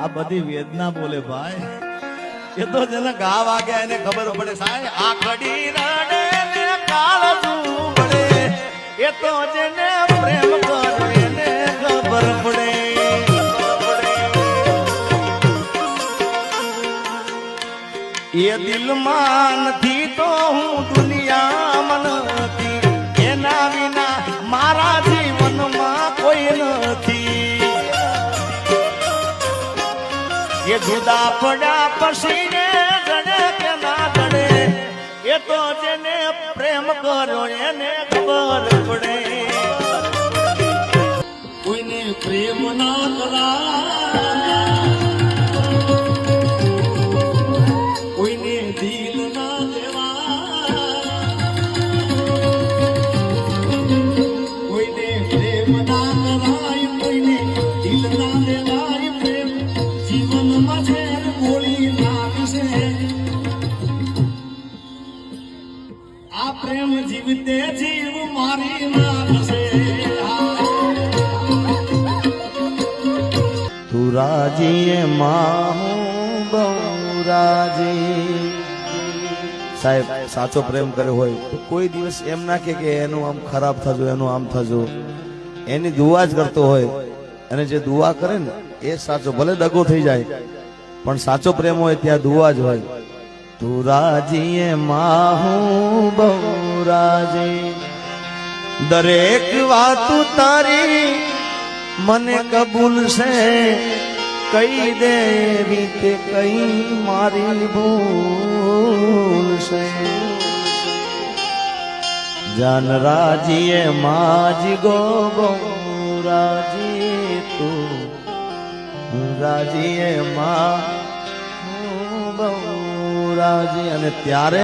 આ બધી વેદના બોલે ભાઈ, એ તો જેને ગા વાગ્યા એને ખબર પડે સાહેબ. આખડી રડે ને કાળજું પડે, એ તો જેને પ્રેમ કરે એને ખબર પડે. એ દિલમાં નથી તો હું દુનિયામાં નથી, એના વિના મારા જીવનમાં કોઈ નથી. એ જુદા પડ્યા પછી ને જડે કે ના જડે, એ તો જેને પ્રેમ કર્યો એને ખબર પડે. કોઈને પ્રેમ ના કરાય, કોઈને દિલ ના દેવાય, કોઈને પ્રેમ ના કરાય, કોઈને દિલ ના દેવાય. પ્રેમ જીવનમાં છે ગોળી લાગશે, આ પ્રેમ જીવતે જીવ મારી નાખશે. તું રાજીએ માં હું બહુ રાજી. સાહેબ સાચો પ્રેમ કર્યો હોય તો કોઈ દિવસ એમ ના કે એનું આમ ખરાબ થજો, એનું આમ થજો. એની દુઆ જ કરતો હોય, અને જે દુઆ કરે ને એ સાચો. ભલે દગો થઈ જાય પણ સાચો પ્રેમ હોય ત્યાં દુઆ જ હોય. તું રાજીએ માં હું બહુ રાજી, દરેક વાત તારી મને કબૂલ છે. કઈ દેવી તે કઈ મારી ભૂલ છે. જાન રાજીએ માજી ગો બહુ રાજી, તું રાજીએ માં બહુ રાજી. અને ત્યારે